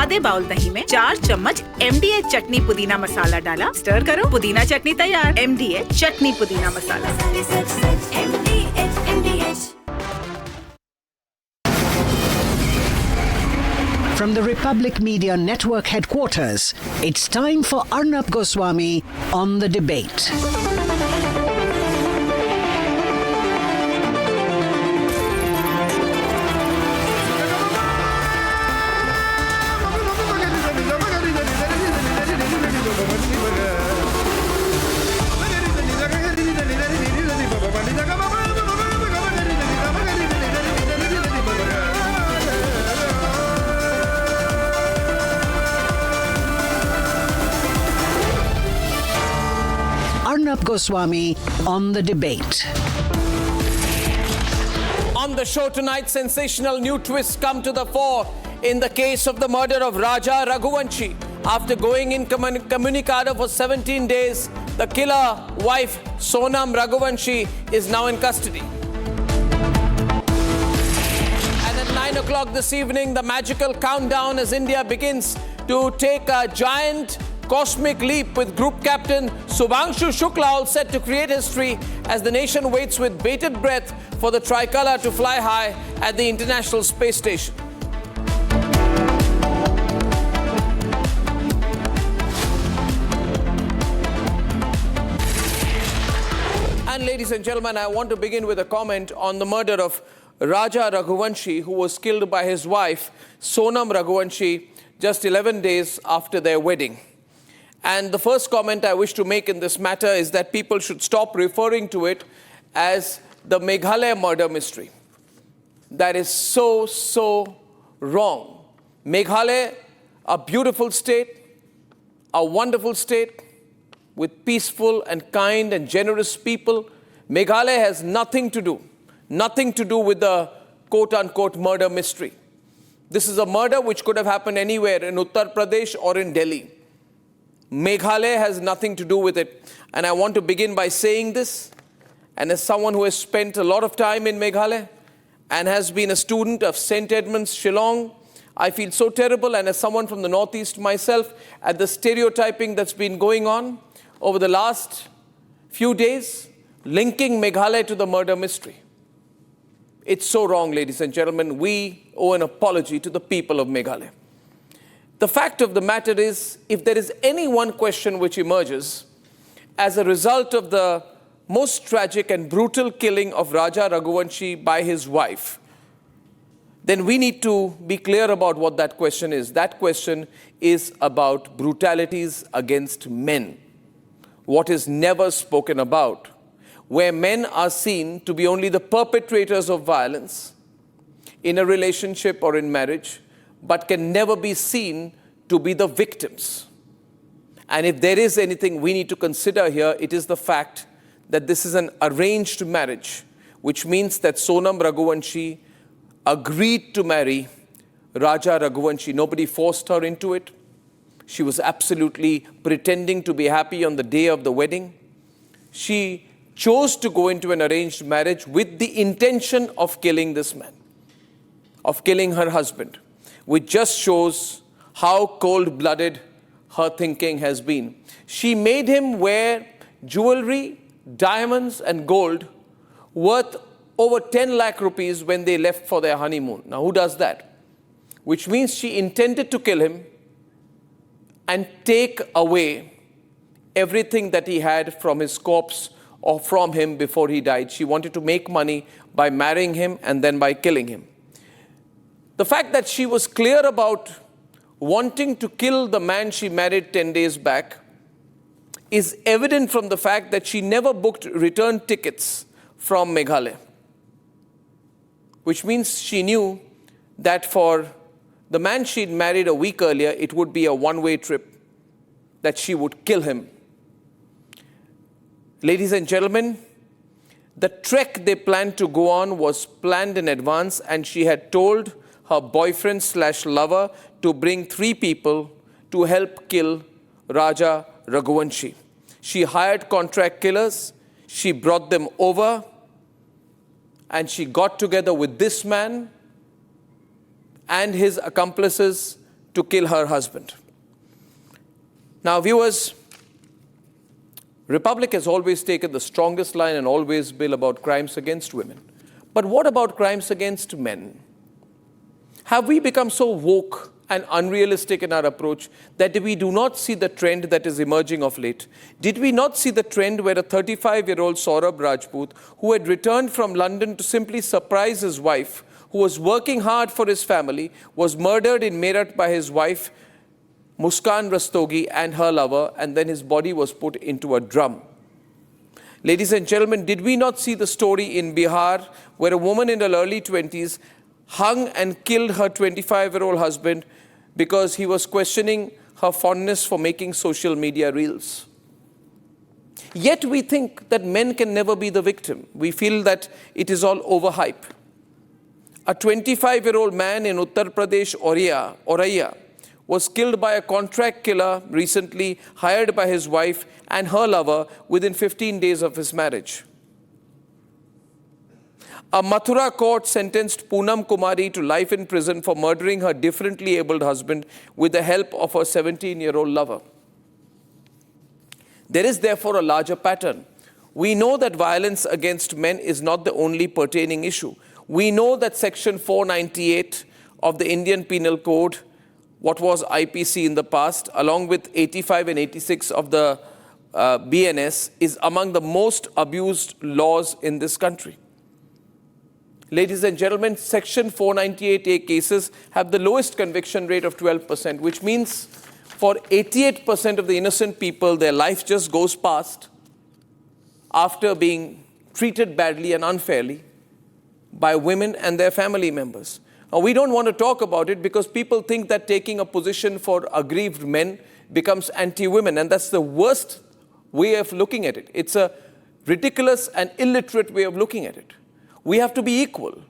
आधे बाउल दही में 4 चम्मच MDH चटनी पुदीना मसाला डाला, स्टर करो, पुदीना चटनी तैयार। MDH चटनी पुदीना मसाला। From the Republic Media Network headquarters, it's time for Arnab Goswami on the debate. Arnab Goswami on the debate. On the show tonight, sensational new twists come to the fore in the case of the murder of Raja Raghuvanshi. After going incommunicado for 17 days, the killer wife Sonam Raghuvanshi is now in custody. And at 9 o'clock this evening, the magical countdown as India begins to take a giant cosmic leap, with Group Captain Subhangshu Shukla all set to create history as the nation waits with bated breath for the tricolour to fly high at the International Space Station. And ladies and gentlemen, I want to begin with a comment on the murder of Raja Raghuvanshi, who was killed by his wife Sonam Raghuvanshi just 11 days after their wedding. And the first comment I wish to make in this matter is that people should stop referring to it as the Meghalaya murder mystery. That is so wrong. Meghalaya, a beautiful state, a wonderful state with peaceful and kind and generous people. Meghalaya has nothing to do with the quote-unquote murder mystery. This is a murder which could have happened anywhere in Uttar Pradesh or in Delhi. Meghalaya has nothing to do with it. And I want to begin by saying this, and as someone who has spent a lot of time in Meghalaya and has been a student of St. Edmunds, Shillong, I feel so terrible, and as someone from the Northeast myself, at the stereotyping that's been going on over the last few days, linking Meghalaya to the murder mystery. It's so wrong, ladies and gentlemen. We owe an apology to the people of Meghalaya. The fact of the matter is, if there is any one question which emerges as a result of the most tragic and brutal killing of Raja Raghuvanshi by his wife, then we need to be clear about what that question is. That question is about brutalities against men. What is never spoken about, where men are seen to be only the perpetrators of violence in a relationship or in marriage, but can never be seen to be the victims. And if there is anything we need to consider here, it is the fact that this is an arranged marriage, which means that Sonam Raghuvanshi agreed to marry Raja Raghuvanshi. Nobody forced her into it. She was absolutely pretending to be happy on the day of the wedding. She chose to go into an arranged marriage with the intention of killing this man, of killing her husband, which just shows how cold-blooded her thinking has been. She made him wear jewelry, diamonds and gold worth over 10 lakh rupees when they left for their honeymoon. Now, who does that? Which means she intended to kill him and take away everything that he had from his corpse or from him before he died. She wanted to make money by marrying him and then by killing him. The fact that she was clear about wanting to kill the man she married 10 days back is evident from the fact that she never booked return tickets from Meghalaya, which means she knew that for the man she'd married a week earlier, it would be a one-way trip, that she would kill him. Ladies and gentlemen, the trek they planned to go on was planned in advance, and she had told her boyfriend/lover to bring 3 people to help kill Raja Raghuvanshi. She hired contract killers, she brought them over, and she got together with this man and his accomplices to kill her husband. Now, viewers, Republic has always taken the strongest line and always been about crimes against women. But what about crimes against men? Have we become so woke and unrealistic in our approach that we do not see the trend that is emerging of late? Did we not see the trend where a 35-year-old Saurabh Rajput, who had returned from London to simply surprise his wife, who was working hard for his family, was murdered in Meerut by his wife, Muskan Rastogi, and her lover, and then his body was put into a drum? Ladies and gentlemen, did we not see the story in Bihar where a woman in her early 20s hung and killed her 25-year-old husband because he was questioning her fondness for making social media reels? Yet we think that men can never be the victim. We feel that it is all overhype. A 25-year-old man in Uttar Pradesh, Auraiya, was killed by a contract killer recently hired by his wife and her lover within 15 days of his marriage. A Mathura court sentenced Poonam Kumari to life in prison for murdering her differently abled husband with the help of her 17-year-old lover. There is therefore a larger pattern. We know that violence against men is not the only pertaining issue. We know that Section 498 of the Indian Penal Code, what was IPC in the past, along with 85 and 86 of the BNS, is among the most abused laws in this country. Ladies and gentlemen, Section 498A cases have the lowest conviction rate of 12%, which means for 88% of the innocent people, their life just goes past after being treated badly and unfairly by women and their family members. Now, we don't want to talk about it because people think that taking a position for aggrieved men becomes anti-women, and that's the worst way of looking at it. It's a ridiculous and illiterate way of looking at it. We have to be equal.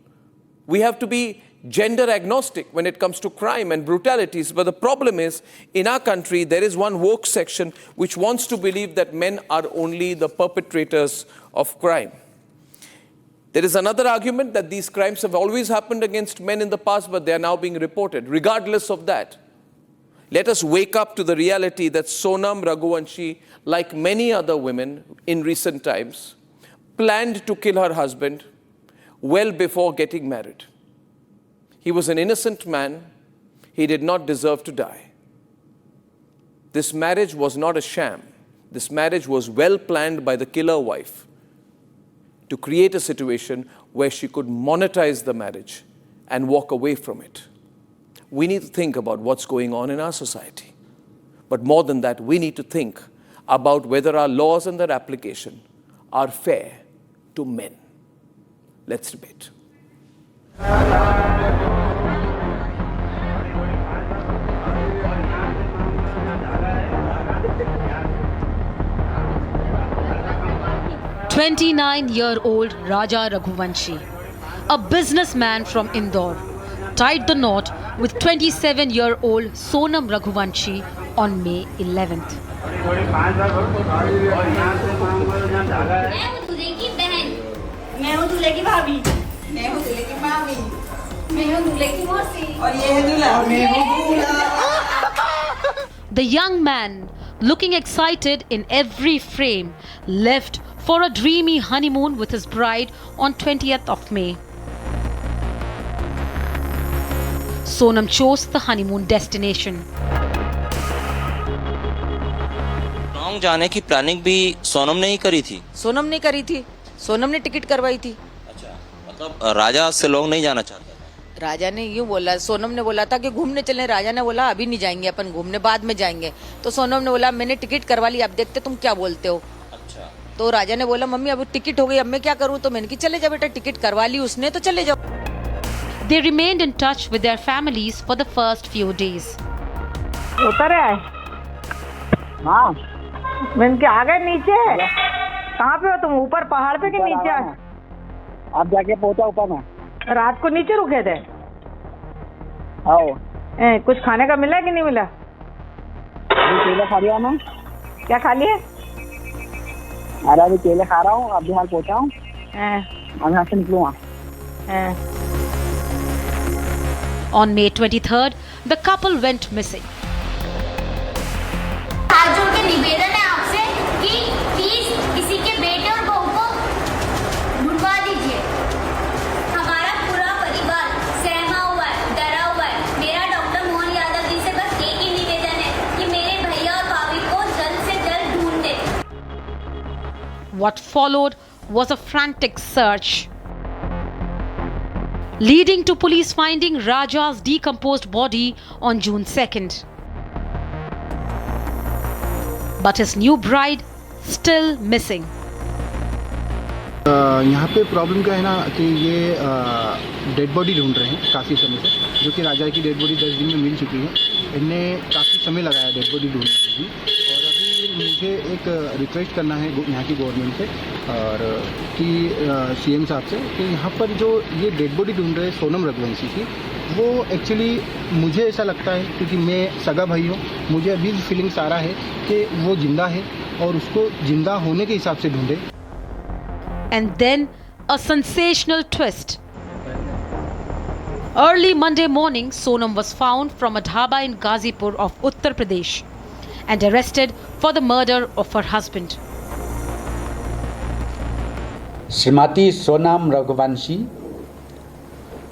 We have to be gender agnostic when it comes to crime and brutalities. But the problem is, in our country, there is one woke section which wants to believe that men are only the perpetrators of crime. There is another argument that these crimes have always happened against men in the past, but they are now being reported. Regardless of that, let us wake up to the reality that Sonam Raghuvanshi, like many other women in recent times, planned to kill her husband well before getting married. He was an innocent man. He did not deserve to die. This marriage was not a sham. This marriage was well planned by the killer wife to create a situation where she could monetize the marriage and walk away from it. We need to think about what's going on in our society. But more than that, we need to think about whether our laws and their application are fair to men. Let's debate. 29-year-old Raja Raghuvanshi, a businessman from Indore, tied the knot with 27-year-old Sonam Raghuvanshi on May 11th. मैं हूँ दूल्हे की भाभी, मैं हूँ दूल्हे की मामी, मैं हूँ दूल्हे की मौसी और ये है दूल्हा, मैं हूँ दूल्हा. The young man, looking excited in every frame, left for a dreamy honeymoon with his bride on 20th of May. Sonam chose the honeymoon destination. Long जाने की प्लानिंग भी सोनम ने ही करी थी। सोनम ने करी थी, सोनम ने टिकट करवाई थी। अच्छा, मतलब राजा से लोग नहीं जाना चाहते थे। राजा ने यूँ बोला, सोनम ने बोला था कि घूमने चलें। राजा ने बोला अभी नहीं जाएंगे, अपन घूमने बाद में जाएंगे। तो सोनम ने बोला मैंने टिकट करवा ली, अब देखते तुम क्या बोलते हो। अच्छा, तो राजा ने बोला मम्मी अब टिकट हो गई, अब मैं क्या करूँ। तो मैंने कहा चले जाओ बेटा, टिकट करवा ली उसने तो चले जाओ। They remained in touch with their families for the first few days. उतर आए? हाँ। मैंने क्या आ गए नीचे? कहाँ पे हो तुम? ऊपर पहाड़ पे कि नीचे? अब जाके पहुंचा ऊपर में। रात को नीचे रुके थे? आओ। कुछ खाने का मिला कि नहीं मिला? केले खा लिया मैं। क्या खा लिए? अरे अभी केले खा रहा हूँ, अभी हाल पहुंचा हूँ। अब यहाँ से निकलूंगा। On May 23rd, the couple went missing. हाथ जोड़ के निवेदन है आपसे कि प्लीज किसी के बेटे और बहू को ढूंढवा दीजिए। हमारा पूरा परिवार सहमा हुआ है, डरा हुआ है। मेरा डॉक्टर मोहन यादव जी से बस एक ही निवेदन है कि मेरे भैया और भाभी को जल्द से जल्द ढूंढ दे। What followed was a frantic search, leading to police finding Raja's decomposed body on June 2nd. But his new bride still missing. यहाँ पे प्रॉब्लम क्या है ना कि ये डेड बॉडी ढूंढ रहे हैं काफ़ी समय से, जो कि राजा की डेड बॉडी 10 दिन में मिल चुकी है। इनने काफ़ी समय लगाया डेड बॉडी ढूंढने में, और अभी मुझे एक रिक्वेस्ट करना है यहाँ की गवर्नमेंट से और कि सीएम साहब से कि यहाँ पर जो ये डेड बॉडी ढूंढ रहे हैं सोनम रघुवंशी की, वो एक्चुअली मुझे ऐसा लगता है, क्योंकि मैं सगा भाई हूँ, मुझे अभी फीलिंग्स आ रहा है कि वो जिंदा है और उसको जिंदा होने के हिसाब से ढूंढे। And then a sensational twist. Early Monday morning, Sonam was found from a dhaba in Ghazipur of Uttar Pradesh and arrested for the murder of her husband. Srimati Sonam Raghuvanshi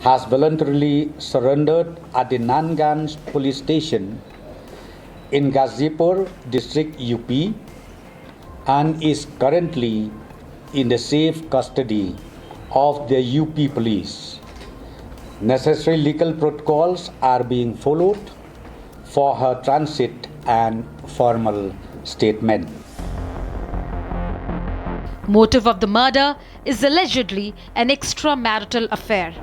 has voluntarily surrendered at the Nanganj police station in Ghazipur district UP and is currently in the safe custody of the UP police. Necessary legal protocols are being followed for her transit and formal statement. Motive of the murder is allegedly an extramarital affair.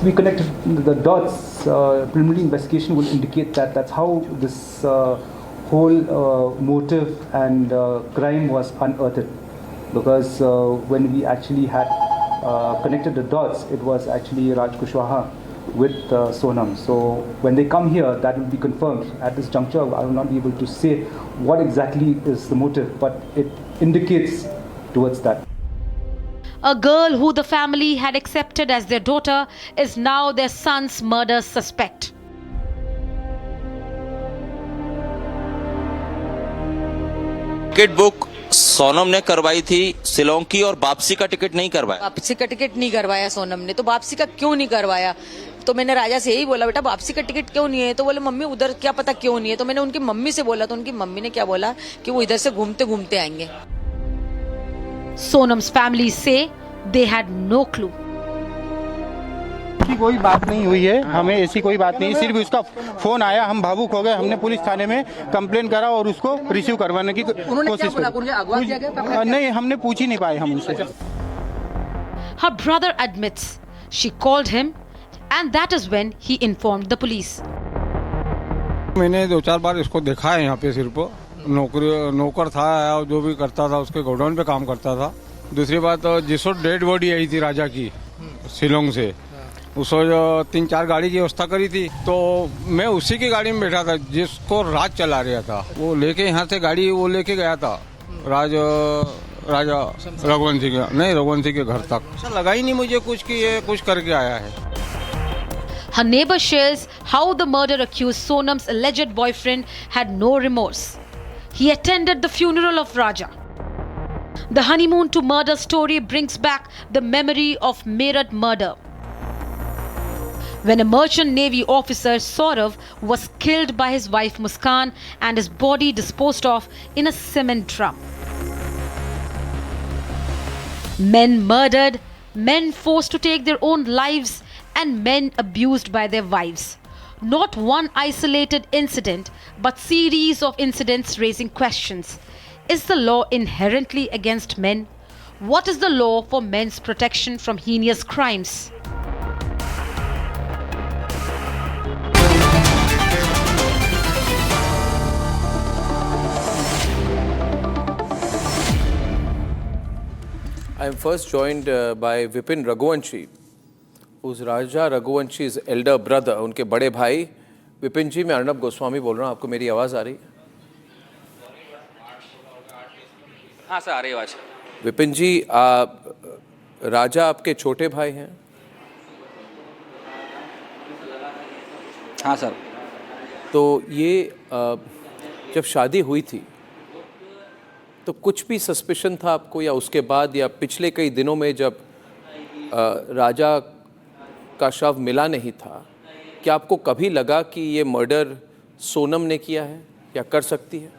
We connected the dots. Preliminary investigation will indicate that that's how this whole motive and crime was unearthed. Because when we actually had connected the dots, it was actually Raj Kushwaha with Sonam. So when they come here, that will be confirmed. At this juncture, I will not be able to say what exactly is the motive, but it indicates towards that. A girl who the family had accepted as their daughter is now their son's murder suspect. Ticket book Sonam ने करवाई थी शिलोंग की, और वापसी का ticket नहीं करवाया। वापसी का टिकट नहीं करवाया सोनम ने, तो वापसी का क्यों नहीं करवाया? तो मैंने राजा से यही बोला, बेटा वापसी का टिकट क्यों नहीं है? तो बोले मम्मी उधर क्या पता क्यों नहीं है। तो मैंने उनकी मम्मी से बोला, तो उनकी मम्मी ने क्या बोला कि वो इधर से घूमते घूमते आएंगे। Sonam's family say they had no clue. ऐसी कोई बात नहीं हुई है, हमें ऐसी कोई बात नहीं, सिर्फ उसका फोन आया, हम भावुक हो गए, हमने पुलिस थाने में कंप्लेन करा और उसको रिसीव करवाने की कोशिश की। नहीं, हमने पूछ ही नहीं पाए हम उनसे। Her brother admits she called him, and that is when he informed the police. मैंने 2-4 बार इसको देखा है यहाँ पे, सिर्फ नौकर था और जो भी करता था उसके गोडाउन पे काम करता था। दूसरी बात, जिसको डेड बॉडी आई थी राजा की शिलोंग से, उसको 3-4 गाड़ी की व्यवस्था करी थी, तो मैं उसी की गाड़ी में बैठा था जिसको राज चला रहा था। वो लेके यहाँ से गाड़ी वो लेके गया था राजा रघुवंशी के, नहीं रघुवंशी के घर तक। लगा ही नहीं मुझे कुछ कि ये कुछ करके आया है। Her neighbor shares how the murder accused Sonam's alleged boyfriend had no remorse. He attended the funeral of Raja. The honeymoon to murder story brings back the memory of Meerut murder, when a merchant navy officer, Saurav, was killed by his wife Muskan and his body disposed of in a cement drum. Men murdered, men forced to take their own lives, and men abused by their wives. Not one isolated incident, but series of incidents raising questions. Is the law inherently against men? What is the law for men's protection from heinous crimes? I am first joined by Vipin Raghuvanshi, who's Raja Raghuvanshi's elder brother, उनके बड़े भाई। विपिन जी, मैं अर्नब गोस्वामी बोल रहा हूँ, आपको मेरी आवाज़ आ रही है? हाँ सर, आ रही आवाज़। विपिन जी, राजा आपके छोटे भाई हैं? हाँ सर। तो ये जब शादी हुई थी तो कुछ भी सस्पिशन था आपको, या उसके बाद या पिछले कई दिनों में जब राजा का शव मिला नहीं था, क्या आपको कभी लगा कि ये मर्डर सोनम ने किया है या कर सकती है?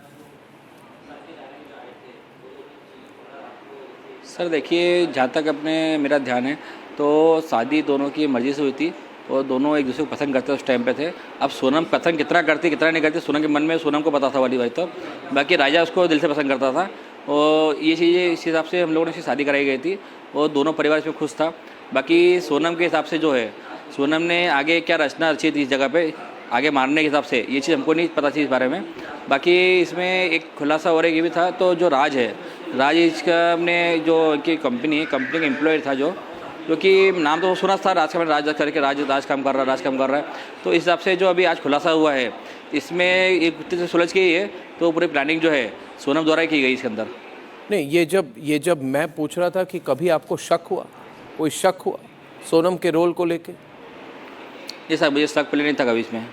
सर देखिए, जहाँ तक अपने मेरा ध्यान है तो शादी दोनों की मर्जी से हुई थी और दोनों एक दूसरे को पसंद करते उस टाइम पे थे। अब सोनम पसंद कितना करती कितना नहीं करती सोनम के मन में, सोनम को पता था वाली बात। तो बाकी राजा उसको दिल से पसंद करता था और ये चीज़ें इस हिसाब से हम लोगों ने इसकी शादी कराई गई थी और दोनों परिवार इसमें खुश था। बाकी सोनम के हिसाब से जो है, सोनम ने आगे क्या रचना रची थी इस जगह पे आगे मारने के हिसाब से, ये चीज़ हमको नहीं पता थी इस बारे में। बाकी इसमें एक खुलासा और ये भी था, तो जो राज है, राज इसका अपने जो इनकी कंपनी का एम्प्लॉय था जो कि नाम तो सुना था राज का, राज करके राज काम कर रहा है। तो इस हिसाब से जो अभी आज खुलासा हुआ है इसमें एक गुत्ती से सुलझ गई है, तो पूरी प्लानिंग जो है सोनम द्वारा की गई इसके अंदर। नहीं, ये जब मैं पूछ रहा था कि कभी आपको कोई शक हुआ सोनम के रोल को लेके? जी सर, मुझे शक पहले नहीं था कभी इसमें।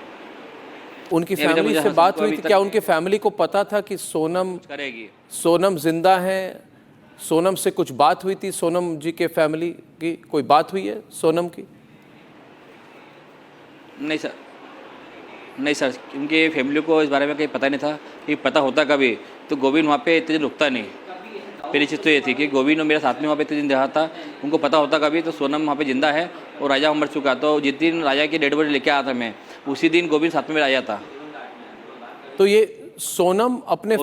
उनकी फैमिली से बात हुई थी क्या? उनके फैमिली को पता था कि सोनम जिंदा है? सोनम से कुछ बात हुई थी? सोनम जी के फैमिली की कोई बात हुई है सोनम की? नहीं सर, उनके फैमिली को इस बारे में कहीं पता नहीं था। कि पता होता कभी तो गोविंद वहाँ पे इतने दिन रुकता नहीं। पहली चीज़ तो ये थी कि गोविंद और मेरे साथ में वहाँ पे इतने दिन रहा था, उनको पता होता कभी तो सोनम वहाँ पे जिंदा है और राजा मर चुका। तो जिस दिन राजा की डेड बॉडी लेके आया था मैं, उसी दिन गोविंद साथ में मेरा आया था। तो ये सोनम अपने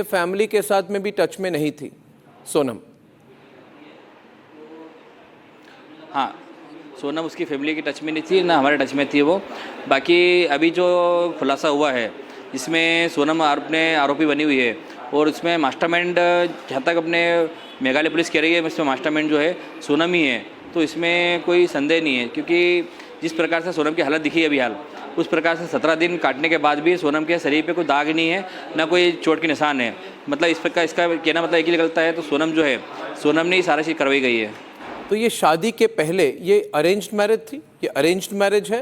फैमिली के साथ में भी टच में नहीं थी सोनम? हाँ, सोनम उसकी फैमिली की टच में नहीं थी, ना हमारे टच में थी वो। बाकी अभी जो खुलासा हुआ है इसमें सोनम अपने आरोपी बनी हुई है और इसमें मास्टरमाइंड जहाँ तक अपने मेघालय पुलिस कह रही है इसमें मास्टरमाइंड जो है सोनम ही है। तो इसमें कोई संदेह नहीं है, क्योंकि जिस प्रकार से सोनम की हालत दिखी है अभी हाल, उस प्रकार से 17 दिन काटने के बाद भी सोनम के शरीर पे कोई दाग नहीं है, ना कोई चोट के निशान है। मतलब इस प्रकार इसका कहना मतलब एक ही निकलता है, तो सोनम जो है, सोनम ने ही सारा चीज़ करवाई गई है। तो ये शादी के पहले ये अरेंज्ड मैरिज थी? ये अरेंज्ड मैरिज है?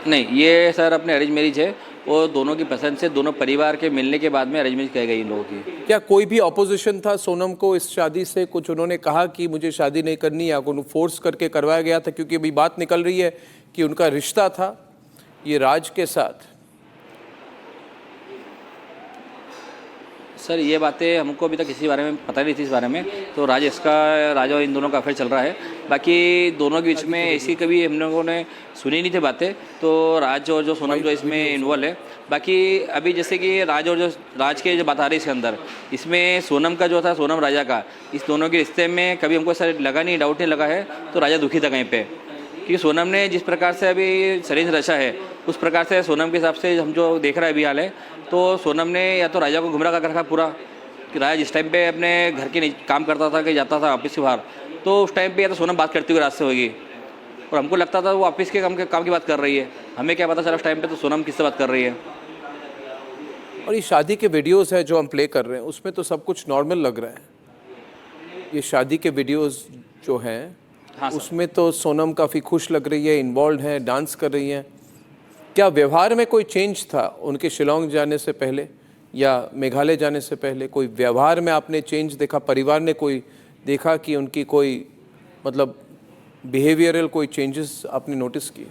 नहीं, ये सर अपने अरेंज मैरिज है और दोनों की पसंद से, दोनों परिवार के मिलने के बाद में अरेंज मैरिज की गई इन लोगों की। क्या कोई भी ऑपोजिशन था सोनम को इस शादी से? कुछ उन्होंने कहा कि मुझे शादी नहीं करनी, या उन्हें फोर्स करके करवाया गया था? क्योंकि अभी बात निकल रही है कि उनका रिश्ता था ये राज के साथ। सर ये बातें हमको अभी तक किसी बारे में पता नहीं थी इस बारे में। तो राजा और इन दोनों का अफेयर चल रहा है। बाकी दोनों के बीच में ऐसी कभी हम लोगों ने सुनी नहीं थी बातें। तो राज और जो सोनम जो इसमें इन्वॉल्व है। बाकी अभी जैसे कि राज के जो बात आ रही है इसके अंदर, इसमें सोनम का जो था, सोनम राजा का, इस दोनों के रिश्ते में कभी हमको ऐसा लगा नहीं, डाउट नहीं लगा है। तो राजा दुखी था कहीं पे, क्योंकि सोनम ने जिस प्रकार से अभी शरीर रचा है उस प्रकार से सोनम के हिसाब से हम जो देख रहे हैं अभी हाल है, तो सोनम ने या तो राजा को गुमराह कर रखा पूरा, कि राजा जिस टाइम पे अपने घर के काम करता था, कहीं जाता था ऑफिस के बाहर, तो उस टाइम पे या तो सोनम बात करती हुई रात से होगी, और हमको लगता था वो ऑफिस के काम की बात कर रही है। हमें क्या पता चला उस टाइम पे तो सोनम किससे बात कर रही है। और ये शादी के वीडियोस है जो हम प्ले कर रहे हैं, उसमें तो सब कुछ नॉर्मल लग रहा है। ये शादी के वीडियोस जो हैं, हाँ उसमें तो सोनम काफ़ी खुश लग रही है, इन्वॉल्व है, डांस कर रही हैं। क्या व्यवहार में कोई चेंज था उनके शिलोंग जाने से पहले या मेघालय जाने से पहले? कोई व्यवहार में आपने चेंज देखा? परिवार ने कोई देखा कि उनकी कोई मतलब बिहेवियरल कोई चेंजेस आपने नोटिस किए?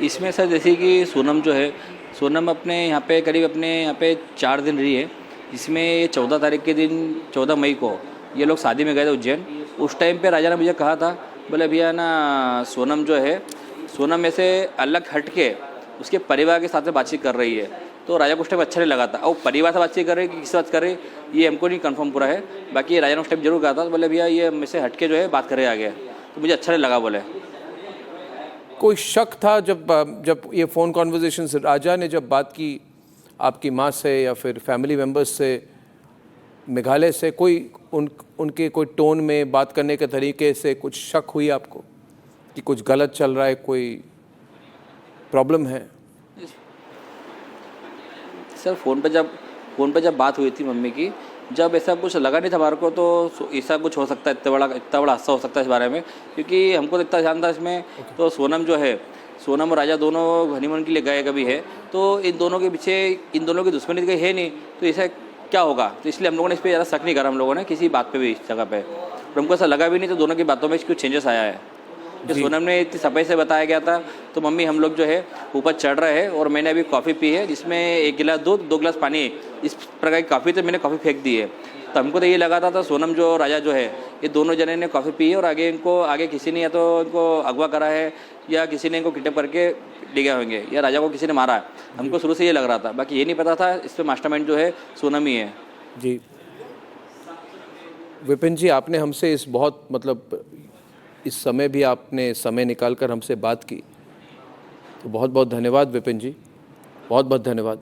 इसमें सर जैसे कि सोनम जो है, सोनम अपने यहाँ पे करीब अपने यहाँ पे 4 दिन रही है। इसमें 14 तारीख के दिन, 14 मई को ये लोग शादी में गए थे उज्जैन। उस टाइम पे राजा ने मुझे कहा था, बोले भैया ना सोनम जो है, सोनम में से अलग हट के उसके परिवार के साथ में बातचीत कर रही है। तो राजा को उस टाइम अच्छा नहीं लगा था। और परिवार से बातचीत कर रही है कि किससे बात कर रही है ये हमको नहीं कंफर्म पूरा है। बाकी राजा ने उस टाइम जरूर कहा था, बोले भैया ये में से हट के जो है बात कर रहे आगे, तो मुझे अच्छा नहीं लगा। बोले कोई शक था जब ये फ़ोन कॉन्वर्जेशन से राजा ने जब बात की आपकी माँ से या फिर फैमिली मेम्बर्स से मेघालय से, कोई उनके कोई टोन में बात करने के तरीके से कुछ शक हुई आपको कि कुछ गलत चल रहा है, कोई प्रॉब्लम है? सर फ़ोन पे जब बात हुई थी मम्मी की, जब ऐसा कुछ लगा नहीं था हमारे को, तो ऐसा कुछ हो सकता है, इतना बड़ा हादसा हो सकता है इस बारे में, क्योंकि हमको तो इतना ध्यान था इसमें। तो सोनम जो है, सोनम और राजा दोनों हनीमून के लिए गए कभी है, तो इन दोनों के पीछे इन दोनों की दुश्मनी कहीं है नहीं, तो ऐसा क्या होगा। तो इसलिए हम लोगों ने इस पर ज़्यादा शक नहीं करा, हम लोगों ने किसी बात पे भी इस जगह पे, और हमको ऐसा लगा भी नहीं। तो दोनों की बातों में कुछ चेंजेस आया है। जो सोनम ने इतनी सफाई से बताया गया था, तो मम्मी हम लोग जो है ऊपर चढ़ रहे हैं और मैंने अभी कॉफ़ी पी है, जिसमें 1 गिलास दूध 2 गिलास पानी, इस प्रकार की कॉफ़ी, तो मैंने कॉफ़ी फेंक दी है। तो हमको तो ये लगा था सोनम जो राजा जो है, ये दोनों जने ने कॉफ़ी पी है और आगे किसी ने या तो इनको अगवा करा है या किसी ने इनको किडनैप करके ले गए होंगे या राजा को किसी ने मारा है। हमको शुरू से ये लग रहा था, बाकी ये नहीं पता था इस पर मास्टरमाइंड जो है सोनम ही है। जी विपिन जी, आपने हमसे इस बहुत मतलब इस समय भी आपने समय निकाल कर हमसे बात की, तो बहुत बहुत धन्यवाद विपिन जी, बहुत बहुत धन्यवाद।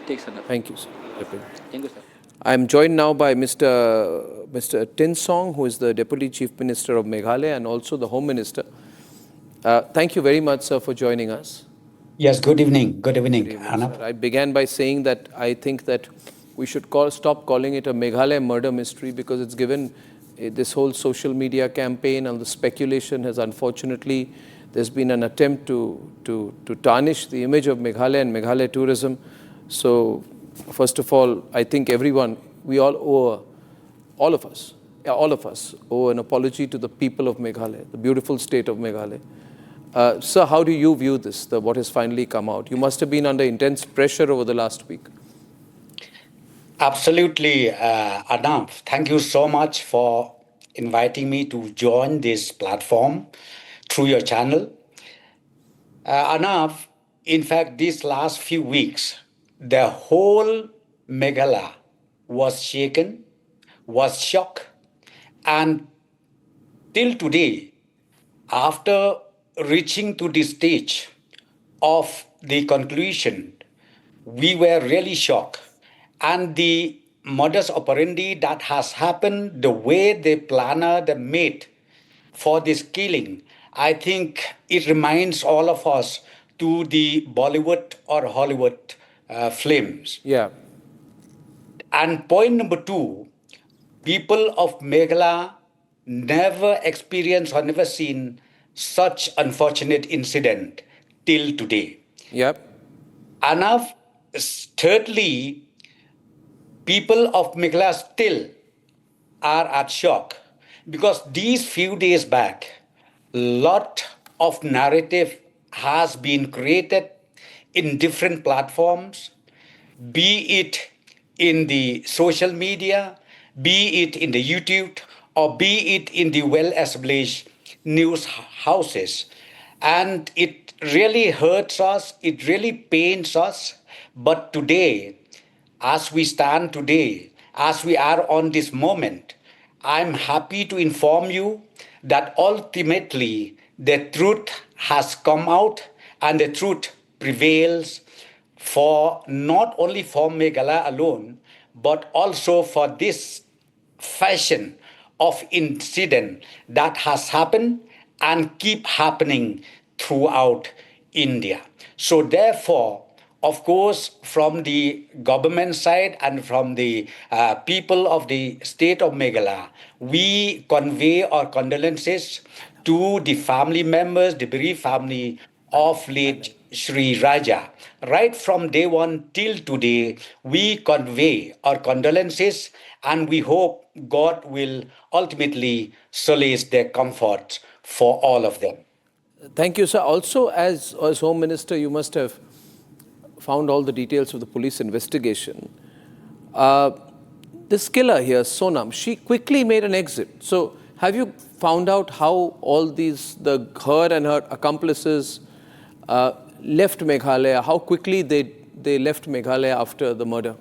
ठीक sir, thank you sir Vipin. Thank you sir. I am joined now by Mr. Tin Song, who is the Deputy Chief Minister of Meghalaya and also the Home Minister. Thank you very much, sir, for joining us. Yes, good evening. Good evening, Arnab. I began by saying that I think that we should stop calling it a Meghalaya murder mystery, because it's given this whole social media campaign and the speculation has, unfortunately, there's been an attempt to tarnish the image of Meghalaya and Meghalaya tourism. So, first of all, I think everyone, we all owe, all of us owe an apology to the people of Meghalaya, the beautiful state of Meghalaya. Sir, how do you view this, what has finally come out? You must have been under intense pressure over the last week. Absolutely, Arnab. Thank you so much for inviting me to join this platform through your channel. Arnab, in fact, these last few weeks, the whole Meghalaya was shaken, was shocked, and till today, after reaching to this stage of the conclusion, we were really shocked. And the modus operandi that has happened, the way the planner, the made for this killing, I think it reminds all of us to the Bollywood or Hollywood films. Yeah. And point number 2, people of Meghalaya never experienced or never seen such unfortunate incident till today. Yep. And thirdly, people of Meghalaya still are at shock, because these few days back, lot of narrative has been created in different platforms, be it in the social media, be it in the YouTube, or be it in the well-established news houses. And it really hurts us, it really pains us. But today, as we stand today, as we are on this moment, I'm happy to inform you that ultimately the truth has come out and the truth prevails for not only for Meghalaya alone, but also for this fashion of incident that has happened and keep happening throughout India. So therefore, of course, from the government side and from the people of the state of Meghalaya, we convey our condolences to the family members, the bereaved family of late Sri Raja. Right from day one till today, we convey our condolences and we hope God will ultimately solace their comfort for all of them. Thank you, sir. Also, as Home Minister, you must have found all the details of the police investigation. This killer here, Sonam, she quickly made an exit. So, have you found out how all these, her and her accomplices left Meghalaya? How quickly they left Meghalaya after the murder?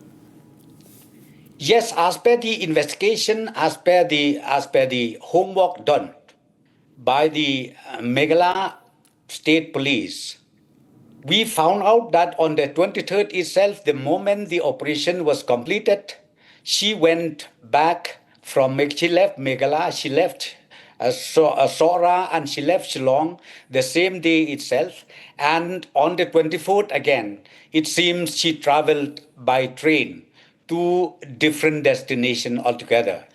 Yes, as per the investigation, as per the homework done by the Meghalaya State Police, we found out that on the 23rd itself, the moment the operation was completed, she went back she left Meghalaya, she left Sora, and she left Shillong the same day itself. And on the 24th again, it seems she traveled by train to different destination altogether.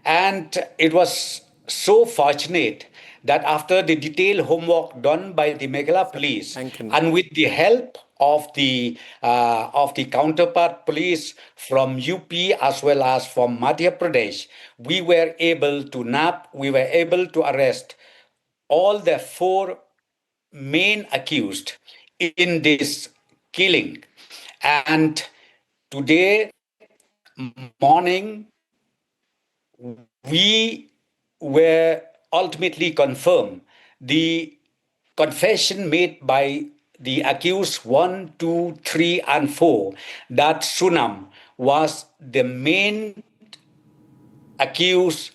And it was so fortunate that after the detailed homework done by the Meghalaya police, and with the help of the counterpart police from UP as well as from Madhya Pradesh, we were able to arrest all the 4 main accused in this killing. And today morning, we were ultimately confirmed the confession made by the accused 1, 2, 3, and 4 that Sonam was the main accused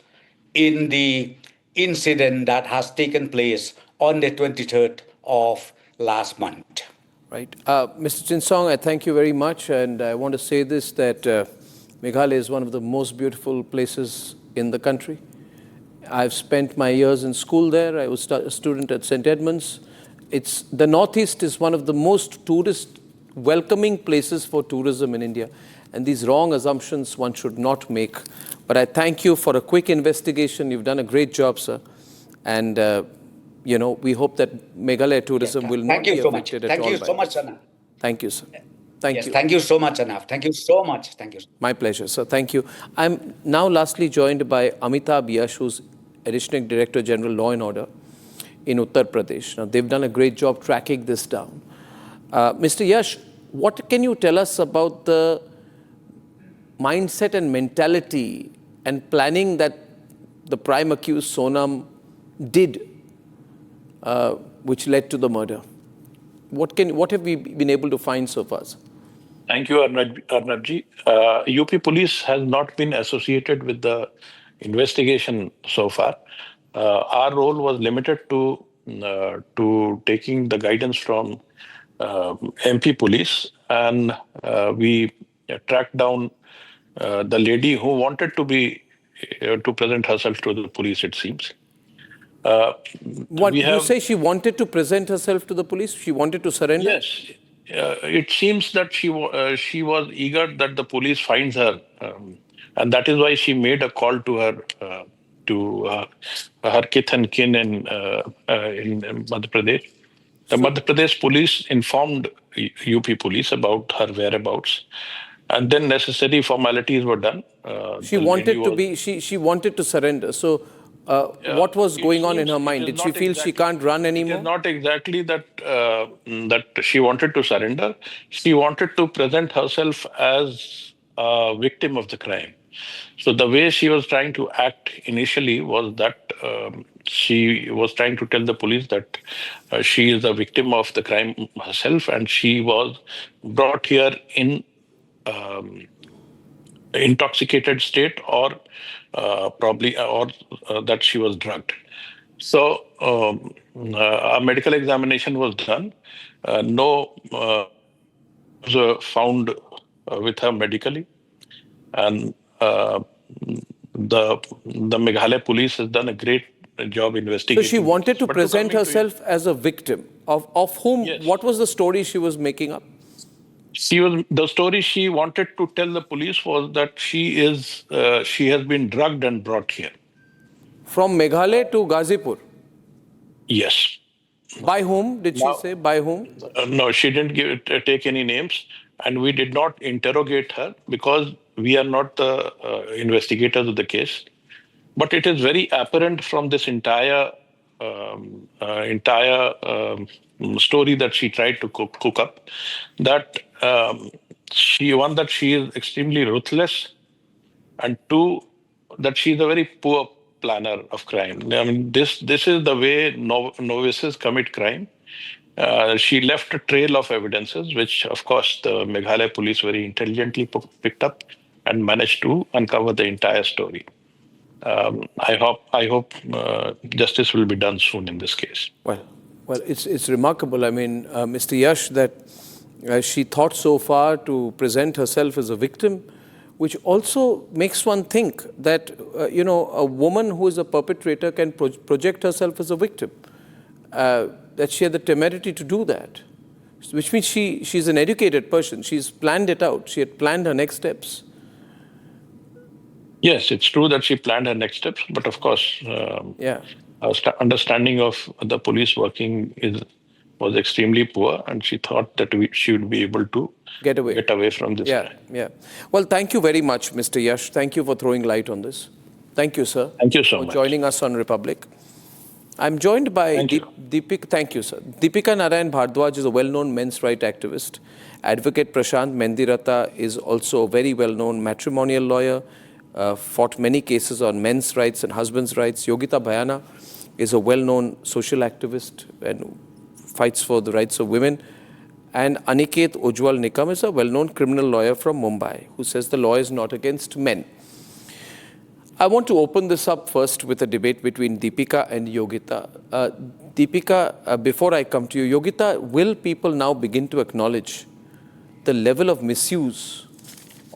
in the incident that has taken place on the 23rd of last month. Right. Mr. Chinsong, I thank you very much. And I want to say this, that Meghalaya is one of the most beautiful places in the country. I've spent my years in school there. I was a student at St. Edmunds. The Northeast is one of the most tourist welcoming places for tourism in India. And these wrong assumptions one should not make. But I thank you for a quick investigation. You've done a great job, sir. And, we hope that Meghalaya tourism will not be affected at all. Thank you so much, Anna. Thank you, sir. Thank you. Thank you so much, Arnab. Thank you so much. Thank you. My pleasure, sir. Thank you. I'm now lastly joined by Amitabh Yash, who's Additional Director General Law and Order in Uttar Pradesh. Now, they've done a great job tracking this down. Mr. Yash, what can you tell us about the mindset and mentality and planning that the prime accused Sonam did, which led to the murder? What have we been able to find so far? Thank you, Arnabji. UP police has not been associated with the investigation so far. Our role was limited to taking the guidance from MP police, and we tracked down the lady who wanted to present herself to the police, it seems. You say she wanted to present herself to the police? She wanted to surrender? Yes. It seems that she was eager that the police finds her, and that is why she made a call to her kith and kin in Madhya Pradesh. The Madhya Pradesh police informed UP police about her whereabouts, and then necessary formalities were done. She wanted to surrender. So, what was going on in her mind? Did she feel she can't run anymore? It is not exactly that she wanted to surrender. She wanted to present herself as a victim of the crime. So the way she was trying to act initially was that she was trying to tell the police that she is a victim of the crime herself, and she was brought here in intoxicated state, or that she was drugged. So a medical examination was done. No was found with her medically, and the Meghalaya police has done a great job investigating. So she wanted to present herself as a victim of whom? Yes. What was the story she was making up? The story she wanted to tell the police was that she has been drugged and brought here. From Meghalaya to Ghazipur? Yes. By whom? Did she say by whom? No, she didn't take any names, and we did not interrogate her because we are not the investigators of the case. But it is very apparent from this entire story that she tried to cook up that she is extremely ruthless, and two, that she is a very poor planner of crime. I mean, this is the way novices commit crime. She left a trail of evidences, which of course the Meghalaya police very intelligently picked up and managed to uncover the entire story. I hope justice will be done soon in this case. Well, it's remarkable. I mean, Mr. Yash, that she thought so far to present herself as a victim, which also makes one think that a woman who is a perpetrator can project herself as a victim. That she had the temerity to do that, which means she's an educated person. She's planned it out. She had planned her next steps. Yes, it's true that she planned her next steps, but of course, her understanding of the police working was extremely poor, and she thought that she would be able to get away from this. Yeah. Well, thank you very much, Mr. Yash. Thank you for throwing light on this. Thank you, sir. Thank you so much for joining us on Republic. I'm joined by Deepika. Thank you, sir. Deepika Narayan Bhardwaj is a well-known men's rights activist. Advocate Prashant Mendirata is also a very well-known matrimonial lawyer, fought many cases on men's rights and husbands' rights. Yogita Bhayana is a well-known social activist and fights for the rights of women. And Aniket Ujwal Nikam is a well-known criminal lawyer from Mumbai who says the law is not against men. I want to open this up first with a debate between Deepika and Yogita. Deepika, before I come to you, Yogita, will people now begin to acknowledge the level of misuse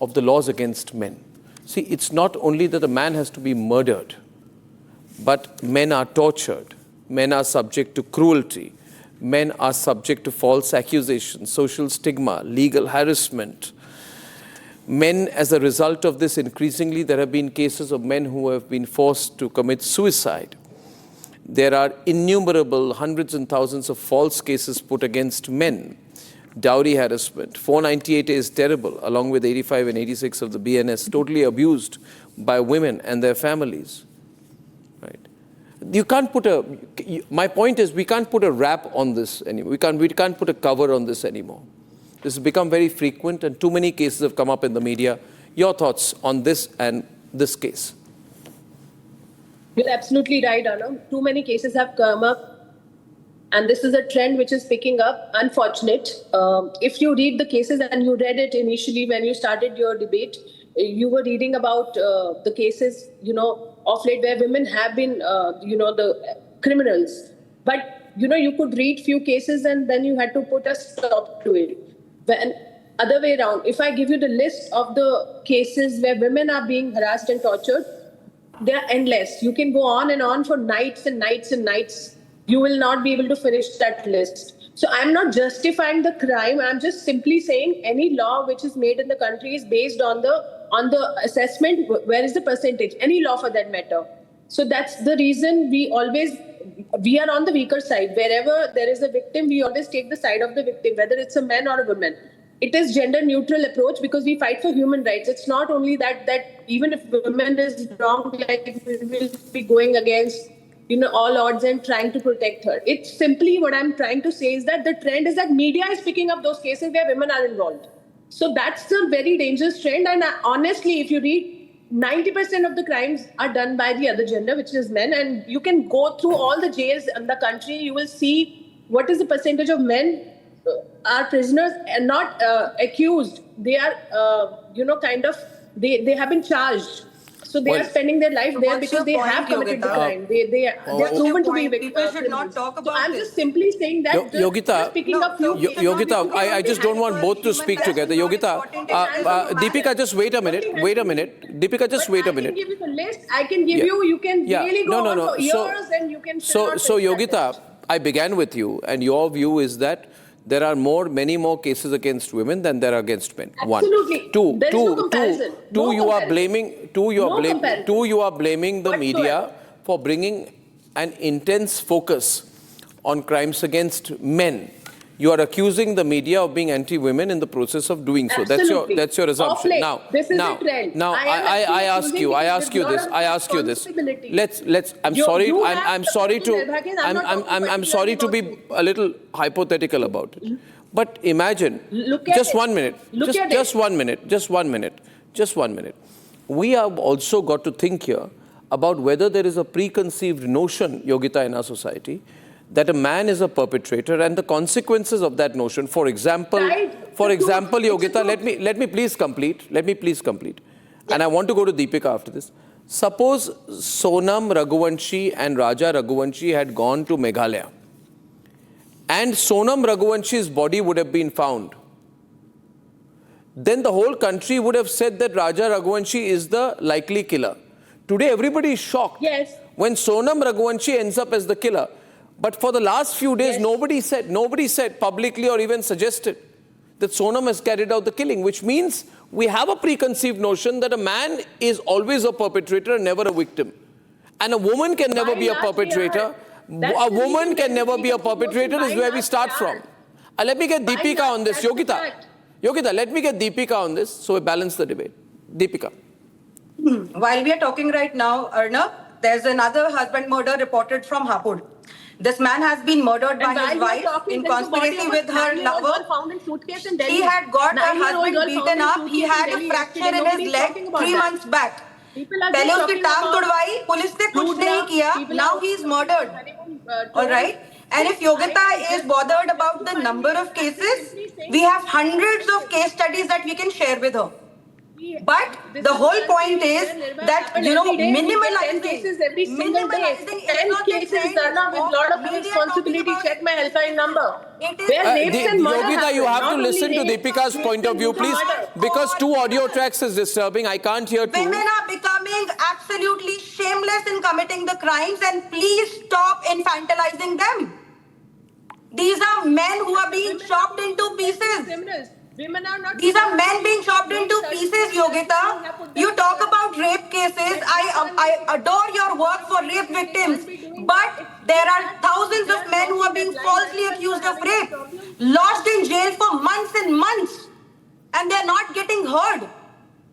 of the laws against men? See, it's not only that a man has to be murdered, but men are tortured, men are subject to cruelty, men are subject to false accusations, social stigma, legal harassment. Men, as a result of this, increasingly there have been cases of men who have been forced to commit suicide. There are innumerable hundreds and thousands of false cases put against men. Dowry harassment. 498A is terrible, along with 85 and 86 of the BNS, totally abused by women and their families. Right? You can't put my point is, we can't put a wrap on this anymore. We can't put a cover on this anymore. This has become very frequent and too many cases have come up in the media. Your thoughts on this and this case? You're absolutely right, Arnab. Too many cases have come up and this is a trend which is picking up. Unfortunate. If you read the cases, and you read it initially when you started your debate, you were reading about the cases, of late where women have been, the criminals. But, you could read few cases and then you had to put a stop to it. When other way around, if I give you the list of the cases where women are being harassed and tortured, they are endless. You can go on and on for nights and nights and nights. You will not be able to finish that list. So I'm not justifying the crime. I'm just simply saying any law which is made in the country is based on the assessment. Where is the percentage? Any law for that matter. So that's the reason we are on the weaker side. Wherever there is a victim, we always take the side of the victim, whether it's a man or a woman. It is gender neutral approach because we fight for human rights. It's not only that even if women is wrong, like we will be going against all odds and trying to protect her. It's simply what I'm trying to say is that the trend is that media is picking up those cases where women are involved. So that's a very dangerous trend. And honestly, if you read, 90% of the crimes are done by the other gender, which is men. And you can go through all the jails in the country. You will see what is the percentage of men are prisoners and not accused. They are, they have been charged. So they are spending their life there because they have committed the crime. They are proven to be victims. People should not talk about I'm just simply saying that Yogita, Yogita, I just don't want both to speak together. Yogita, Deepika, just wait a minute. Deepika, just wait a minute. I can give you the list. I can give you can really go on for years and you can So Yogita, I began with you and your view is that there are many more cases against women than there are against men. Absolutely. One. There is no comparison. Two, you are blaming the media for bringing an intense focus on crimes against men. You are accusing the media of being anti-women in the process of doing so. Absolutely. That's your assumption. This is a trend. Now, I ask you this. I'm sorry to be a little hypothetical about it. But imagine, just 1 minute. Just one minute. We have also got to think here about whether there is a preconceived notion, Yogita, in our society, that a man is a perpetrator and the consequences of that notion. For example, Yogita, let me please complete. Yeah. And I want to go to Deepika after this. Suppose Sonam Raghuvanshi and Raja Raghuvanshi had gone to Meghalaya and Sonam Raghuvanshi's body would have been found. Then the whole country would have said that Raja Raghuvanshi is the likely killer. Today, everybody is shocked when Sonam Raghuvanshi ends up as the killer. But for the last few days, nobody said publicly or even suggested that Sonam has carried out the killing, which means we have a preconceived notion that a man is always a perpetrator and never a victim. And a woman can never be a perpetrator. A woman can never be a perpetrator is where we start from. Let me get Deepika on this. Yogita, let me get Deepika on this so we balance the debate. Deepika. While we are talking right now, Arnab, there's another husband murder reported from Hapur. This man has been murdered by his wife in conspiracy with her lover. He had got her husband beaten up. He had a fracture in his leg 3 months back. पहले उसकी टांग तोड़वाई, police ने कुछ नहीं किया. Now he is murdered. All right. And if Yogita is bothered about the number of cases, we have hundreds of case studies that we can share with her. But the whole point is that, minimalizing cases every single day. 10 cases done with a lot of responsibility. Check my helpline number. Yogita, you have to listen to Deepika's point of view, please. Because 2 audio tracks is disturbing. I can't hear 2. Women are becoming absolutely shameless in committing the crimes, and please stop infantilizing them. These are men who are being chopped into pieces. These are men being chopped into pieces, Yogita. You talk about rape cases. I adore your work for rape victims. But there are thousands of men who are being falsely accused of rape, lost in jail for months and months, and they're not getting heard.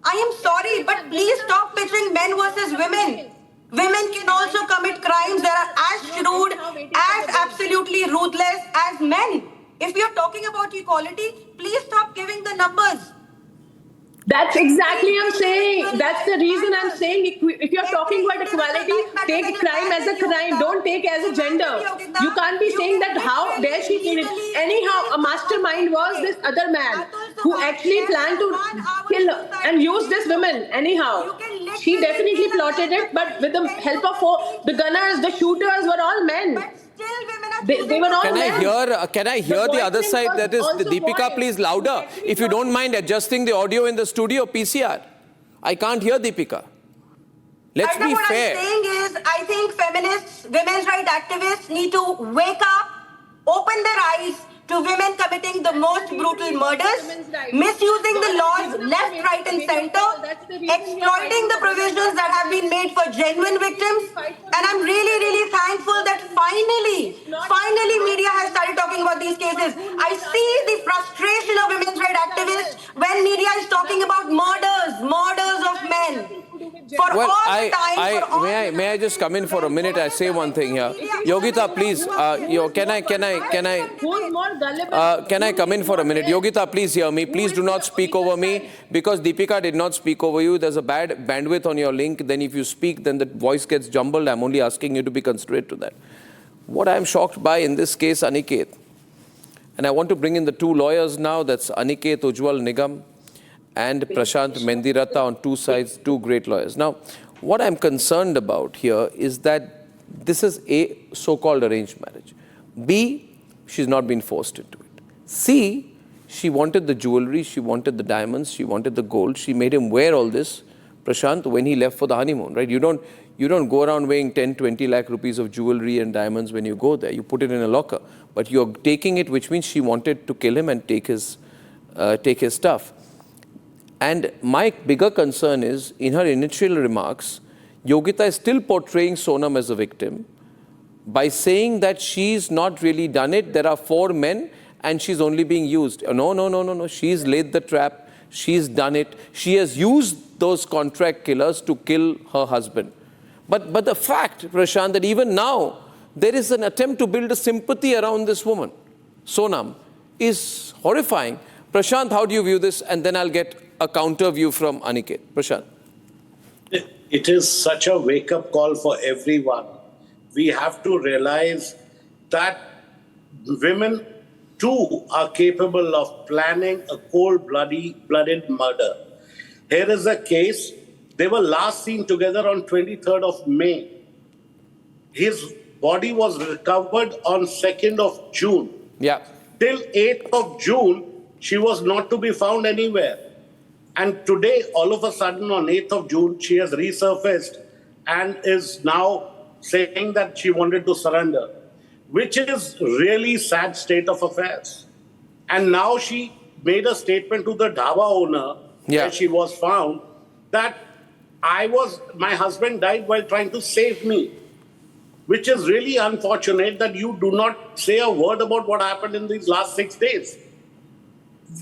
I am sorry, but please stop pitching men versus women. Women can also commit crimes that are as shrewd, as absolutely ruthless as men. If you're talking about equality, please stop giving the numbers. That's exactly I'm saying. That's the reason I'm saying if you're talking about equality, take crime as a crime. Don't take it as a gender. You can't be saying that how dare she kill it. Anyhow, a mastermind was this other man who actually planned to kill her and use this woman. Anyhow, she definitely plotted it, but with the help of the gunners, the shooters were all men. They were all men. Can I hear the other side? That is, Deepika, please louder. If you don't mind adjusting the audio in the studio, PCR. I can't hear Deepika. Let's be fair. What I'm saying is, I think feminists, women's rights activists need to wake up, open their eyes to women committing the most brutal murders, misusing the laws left, right and center, exploiting the provisions that have been made for genuine victims. And I'm really, really thankful that finally media has started talking about these cases. I see the frustration of women's rights activists when media is talking about murders of men. May I just come in for a minute? I say one thing here. Yogita, please, can I come in for a minute? Yogita, please hear me. Please do not speak over me, because Deepika did not speak over you. There's a bad bandwidth on your link. Then if you speak, then the voice gets jumbled. I'm only asking you to be considerate to that. What I'm shocked by in this case, Aniket, and I want to bring in the 2 lawyers now, that's Aniket Ujwal Nigam and Prashant Mendirata on 2 sides, 2 great lawyers. Now, what I'm concerned about here is that this is A, so-called arranged marriage. B, she's not been forced into it. C, she wanted the jewelry, she wanted the diamonds, she wanted the gold. She made him wear all this, Prashant, when he left for the honeymoon, right? You don't go around wearing 10, 20 lakh rupees of jewelry and diamonds when you go there. You put it in a locker. But you're taking it, which means she wanted to kill him and take his stuff. And my bigger concern is, in her initial remarks, Yogita is still portraying Sonam as a victim by saying that she's not really done it. There are 4 men and she's only being used. No. She's laid the trap. She's done it. She has used those contract killers to kill her husband. But the fact, Prashant, that even now there is an attempt to build a sympathy around this woman, Sonam, is horrifying. Prashant, how do you view this? And then I'll get a counter view from Aniket. Prashant. It is such a wake-up call for everyone. We have to realize that women too are capable of planning a cold-blooded murder. Here is a case. They were last seen together on 23rd of May. His body was recovered on 2nd of June. Yeah. Till 8th of June, she was not to be found anywhere. And today, all of a sudden, on 8th of June, she has resurfaced and is now saying that she wanted to surrender, which is really sad state of affairs. And now she made a statement to the dhaba owner where she was found that my husband died while trying to save me, which is really unfortunate that you do not say a word about what happened in these last 6 days.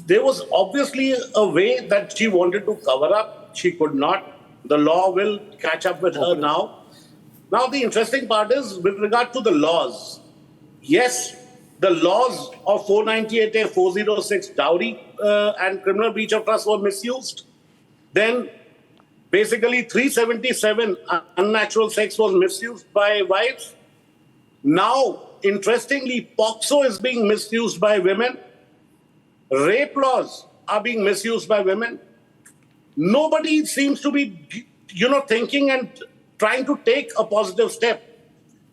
There was obviously a way that she wanted to cover up. She could not. The law will catch up with her now. Now, the interesting part is with regard to the laws. Yes, the laws of 498A, 406 dowry and criminal breach of trust were misused. Then basically 377 unnatural sex was misused by wives. Now, interestingly, POXO is being misused by women. Rape laws are being misused by women. Nobody seems to be, thinking and trying to take a positive step.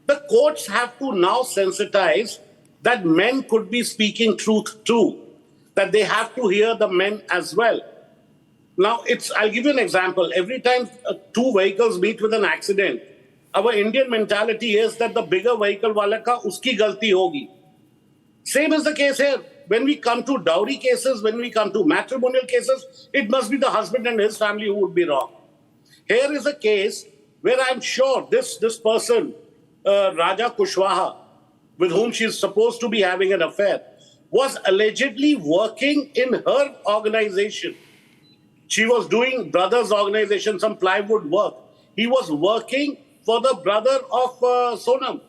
The courts have to now sensitize that men could be speaking truth too, that they have to hear the men as well. Now, I'll give you an example. Every time two vehicles meet with an accident, our Indian mentality is that the bigger vehicle wala ka uski galti hogi. Same is the case here. When we come to dowry cases, when we come to matrimonial cases, it must be the husband and his family who would be wrong. Here is a case where I'm sure this person, Raja Kushwaha, with whom she's supposed to be having an affair, was allegedly working in her organization. She was doing brother's organization, some plywood work. He was working for the brother of Sonam.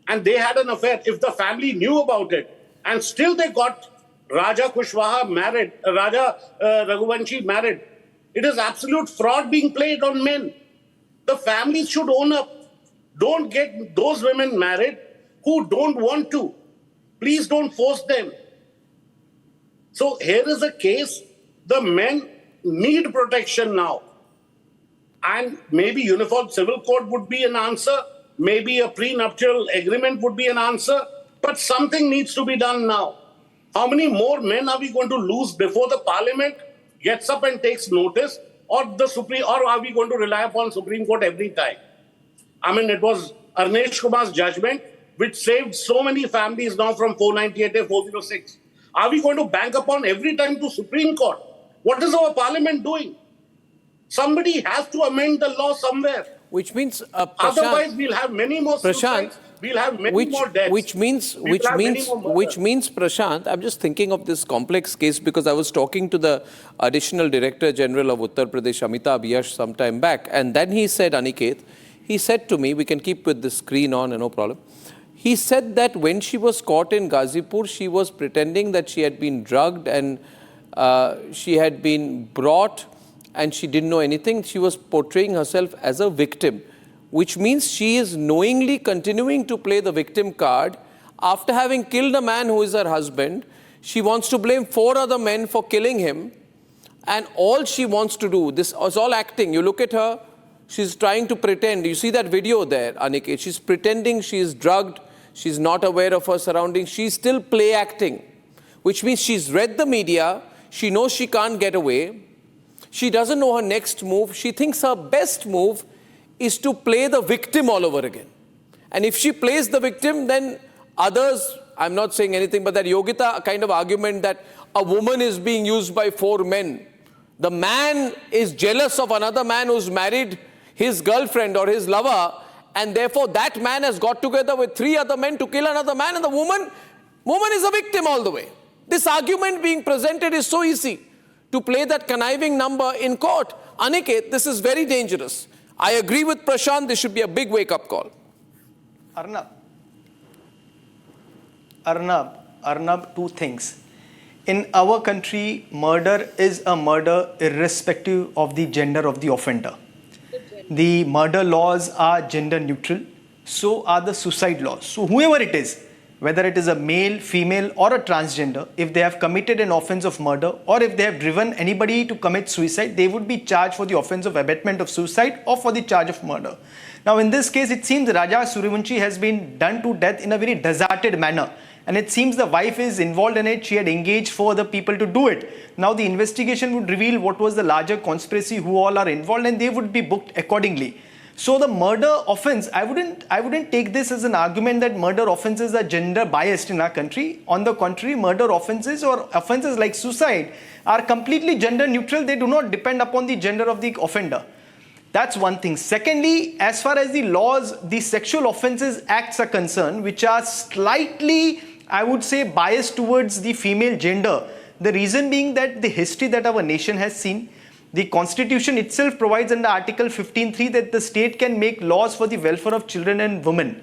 And they had an affair. If the family knew about it, and still they got Raja Kushwaha married, Raja Raghuvanshi married, it is absolute fraud being played on men. The families should own up. Don't get those women married who don't want to. Please don't force them. So here is a case. The men need protection now. And maybe Uniform Civil Code would be an answer. Maybe a prenuptial agreement would be an answer. But something needs to be done now. How many more men are we going to lose before the Parliament gets up and takes notice? Or are we going to rely upon Supreme Court every time? I mean, it was Arnesh Kumar's judgment which saved so many families now from 498 to 406. Are we going to bank upon every time to Supreme Court? What is our Parliament doing? Somebody has to amend the law somewhere. Which means, otherwise we'll have many more suicides. We'll have many more deaths. Which means, Prashant, I'm just thinking of this complex case because I was talking to the Additional Director General of Uttar Pradesh, Amitabh Yash, some time back. And then he said, Aniket, he said to me, we can keep with the screen on, no problem. He said that when she was caught in Ghazipur, she was pretending that she had been drugged and she had been brought and she didn't know anything. She was portraying herself as a victim, which means she is knowingly continuing to play the victim card. After having killed a man who is her husband, she wants to blame 4 other men for killing him. And all she wants to do, this is all acting. You look at her, she's trying to pretend. You see that video there, Aniket. She's pretending she's drugged. She's not aware of her surroundings. She's still play acting, which means she's read the media. She knows she can't get away. She doesn't know her next move. She thinks her best move is to play the victim all over again. And if she plays the victim, then others, I'm not saying anything, but that Yogita kind of argument that a woman is being used by 4 men. The man is jealous of another man who's married his girlfriend or his lover, and therefore that man has got together with 3 other men to kill another man, and the woman is a victim all the way. This argument being presented is so easy to play that conniving number in court. Aniket, this is very dangerous. I agree with Prashant, this should be a big wake-up call. Arnab, 2 things. In our country, murder is a murder irrespective of the gender of the offender. The murder laws are gender neutral, so are the suicide laws. So whoever it is, whether it is a male, female or a transgender, if they have committed an offence of murder or if they have driven anybody to commit suicide, they would be charged for the offence of abetment of suicide or for the charge of murder. Now in this case, it seems Raja Raghuvanshi has been done to death in a very deserted manner. And it seems the wife is involved in it. She had engaged 4 other people to do it. Now the investigation would reveal what was the larger conspiracy, who all are involved, and they would be booked accordingly. So the murder offense, I wouldn't take this as an argument that murder offenses are gender biased in our country. On the contrary, murder offenses or offenses like suicide are completely gender neutral. They do not depend upon the gender of the offender. That's one thing. Secondly, as far as the laws, the Sexual Offences Acts are concerned, which are slightly, I would say, biased towards the female gender. The reason being that the history that our nation has seen, the Constitution itself provides under Article 15(3) that the state can make laws for the welfare of children and women.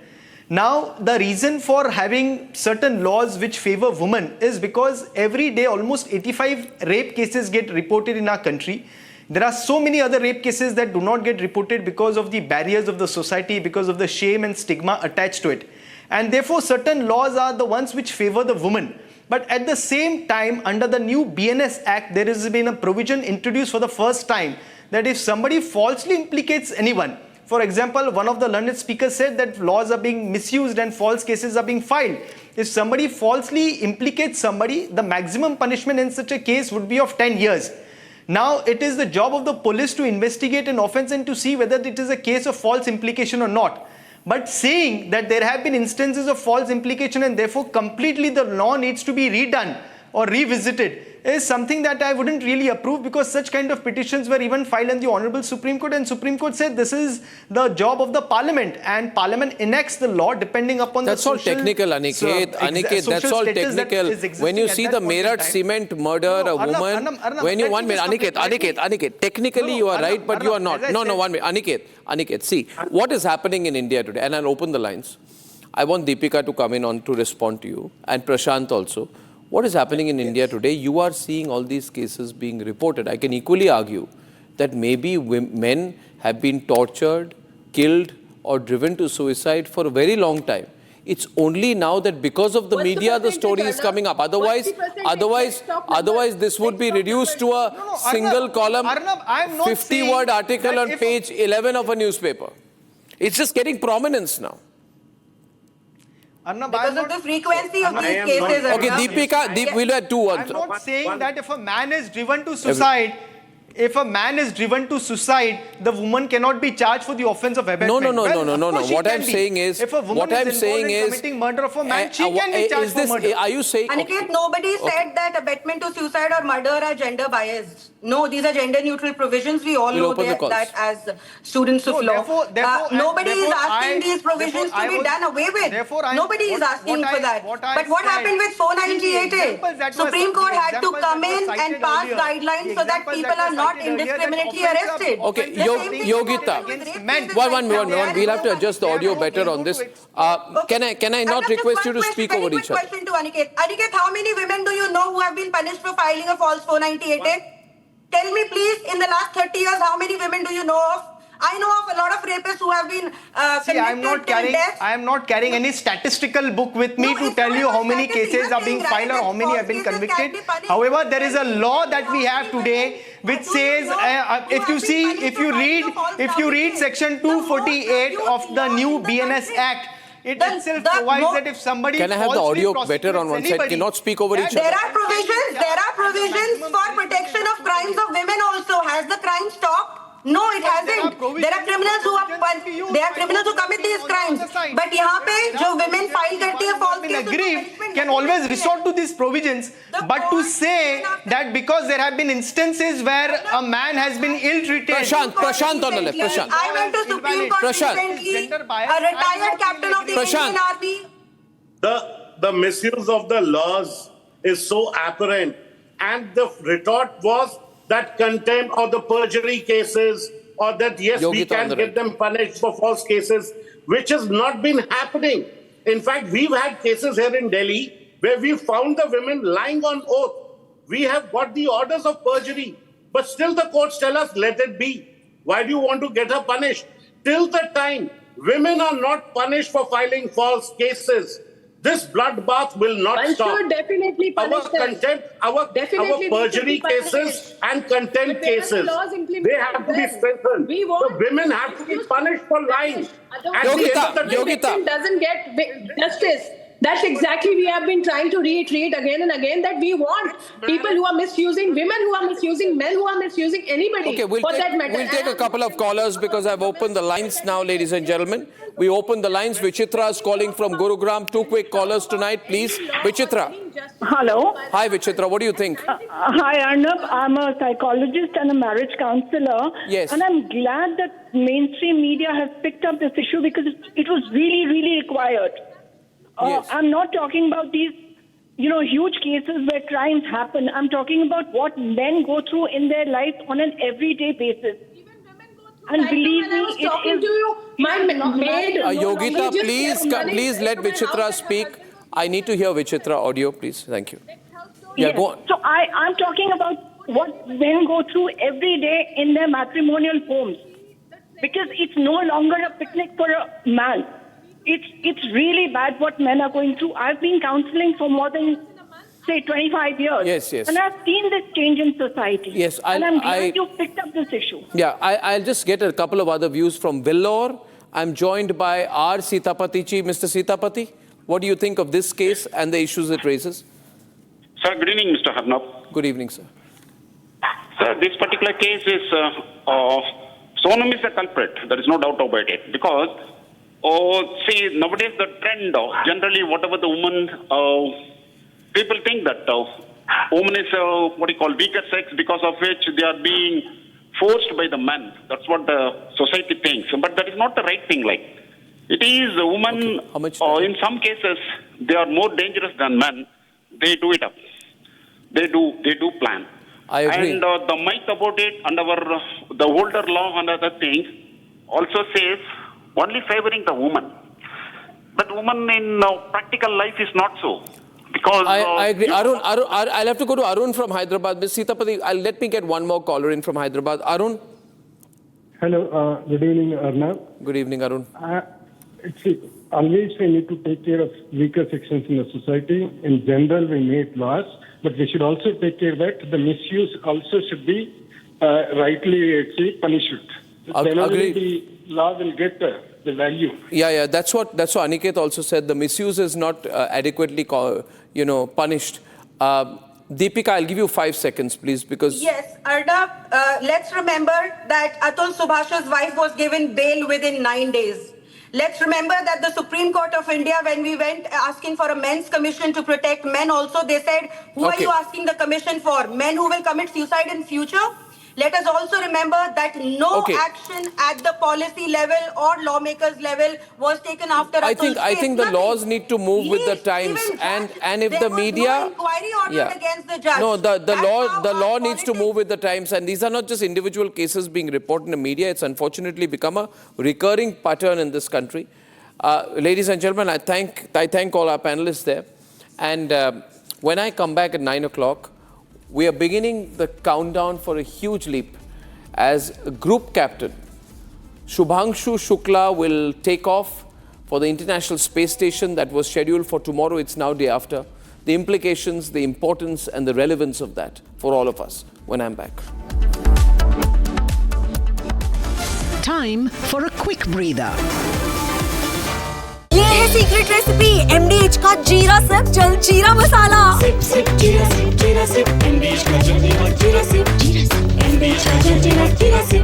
Now, the reason for having certain laws which favor women is because every day almost 85 rape cases get reported in our country. There are so many other rape cases that do not get reported because of the barriers of the society, because of the shame and stigma attached to it. And therefore, certain laws are the ones which favor the woman. But at the same time, under the new BNS Act, there has been a provision introduced for the first time that if somebody falsely implicates anyone, for example, one of the learned speakers said that laws are being misused and false cases are being filed. If somebody falsely implicates somebody, the maximum punishment in such a case would be of 10 years. Now, it is the job of the police to investigate an offense and to see whether it is a case of false implication or not. But saying that there have been instances of false implication and therefore completely the law needs to be redone or revisited is something that I wouldn't really approve, because such kind of petitions were even filed in the Honorable Supreme Court, and Supreme Court said this is the job of the Parliament and Parliament enacts the law depending upon that's the all social... technical, Aniket. Aniket, that's all technical. When you see the Meerut cement murder, a woman... When you... One minute, Aniket. Technically you are right, but you are not. No, 1 minute. Aniket, see, what is happening in India today, and I'll open the lines. I want Deepika to come in on to respond to you, and Prashant also. What is happening in India today? You are seeing all these cases being reported. I can equally argue that maybe men have been tortured, killed, or driven to suicide for a very long time. It's only now that because of the media, the story is coming up. Otherwise, this would be reduced to a single column, 50-word article on page 11 of a newspaper. It's just getting prominence now. Because of the frequency of these cases. Okay, Deepika, we'll have 2 words. I'm not saying that if a man is driven to suicide, the woman cannot be charged for the offense of abetment. No. What I'm saying is, if a woman is committing murder of a man, she can be charged for murder. Are you saying? Aniket, nobody said that abetment to suicide or murder are gender biased. No, these are gender neutral provisions. We all know that as students of law. Nobody is asking these provisions to be done away with. Nobody is asking for that. But what happened with 498A? Supreme Court had to come in and pass guidelines so that people are not indiscriminately arrested. Okay, Yogita. One minute. We'll have to adjust the audio better on this. Can I not request you to speak over each other? Question to Aniket. Aniket, how many women do you know who have been punished for filing a false 498A? Tell me please, in the last 30 years, how many women do you know of? I know of a lot of rapists who have been I am not carrying any statistical book with me to tell you how many cases are being filed or how many have been convicted. However, there is a law that we have today which says, if you read section 248 of the new BNS Act, it itself provides that if somebody... Can I have the audio better on one side? Cannot speak over each other. There are provisions for protection of crimes of women also. Has the crime stopped? No, it hasn't. There are criminals who commit these crimes. But यहाँ पे जो women file करती है false case, aggrieved can always resort to these provisions. But to say that because there have been instances where a man has been ill-treated... Prashant on the left. Prashant. I went to Supreme Court recently. A retired captain of the Indian Army. The misuse of the laws is so apparent. And the retort was that contempt or the perjury cases, or that yes, we can get them punished for false cases, which has not been happening. In fact, we've had cases here in Delhi where we found the women lying on oath. We have got the orders of perjury, but still the courts tell us, let it be. Why do you want to get her punished? Till the time women are not punished for filing false cases, this bloodbath will not stop. Should definitely punish our perjury cases and contempt cases, they have to be strengthened. The women have to be punished for lying. Yogita doesn't get justice. That's exactly we have been trying to reiterate again and again, that we want people who are misusing, women who are misusing, men who are misusing, anybody for that matter. We'll take a couple of callers because I've opened the lines now, ladies and gentlemen. We open the lines. Vichitra is calling from Gurugram. 2 quick callers tonight, please. Vichitra. Hello. Hi, Vichitra. What do you think? Hi, Arnab. I'm a psychologist and a marriage counselor. Yes. And I'm glad that mainstream media has picked up this issue because it was really, really required. Yes. I'm not talking about these, huge cases where crimes happen. I'm talking about what men go through in their life on an everyday basis. And believe me, it is... My maid... Yogita, please let Vichitra speak. I need to hear Vichitra audio, please. Thank you. Yeah, Yes. go on. So I'm talking about what men go through every day in their matrimonial homes. Because it's no longer a picnic for a man. It's really bad what men are going through. I've been counseling for more than, say, 25 years. Yes. And I've seen this change in society. Yes, and I'm glad you picked up this issue. Yeah, I'll just get a couple of other views from Vellore. I'm joined by R. Sitapati. Mr. Sitapati, what do you think of this case and the issues it raises? Sir, good evening, Mr. Arnab. Good evening, sir. Sir, this particular case is, Sonam is the culprit. There is no doubt about it. Because, see, nowadays the trend, generally whatever the woman, people think that woman is, weaker sex, because of which they are being forced by the men. That's what the society thinks. But that is not the right thing, It is the woman, in some cases, they are more dangerous than men. They do it up. They do plan. I agree. And the myth about it, and the older law and other things, also says only favoring the woman. But woman in practical life is not so. Because I agree. Arun, I'll have to go to Arun from Hyderabad. Ms. Sitapati, let me get one more caller in from Hyderabad. Arun? Hello, good evening, Arnab. Good evening, Arun. Always we need to take care of weaker sections in the society. In general, we make laws, but we should also take care that the misuse also should be rightly punished. Then only the law will get the value. Yeah. That's what Aniket also said. The misuse is not adequately, punished. Deepika, I'll give you 5 seconds, please, because... Yes, Arnab, let's remember that Atul Subhash's wife was given bail within 9 days. Let's remember that the Supreme Court of India, when we went asking for a men's commission to protect men also, they said, who are you asking the commission for? Men who will commit suicide in future? Let us also remember that no action at the policy level or lawmakers level was taken after I think the laws need to move with the times, and if the media... no inquiry ordered against the judge. No, the law needs to move with the times, and these are not just individual cases being reported in the media. It's unfortunately become a recurring pattern in this country. Ladies and gentlemen, I thank all our panelists there. And when I come back at 9 o'clock, we are beginning the countdown for a huge leap as a group captain. Shubhangshu Shukla will take off for the International Space Station that was scheduled for tomorrow. It's now day after. The implications, the importance and the relevance of that for all of us when I'm back. Time for a quick breather. ये है secret recipe MDH का जीरा SIP जल जीरा मसाला SIP जीरा SIP MDH का जल जीरा सिप MDH का जल जीरा सिप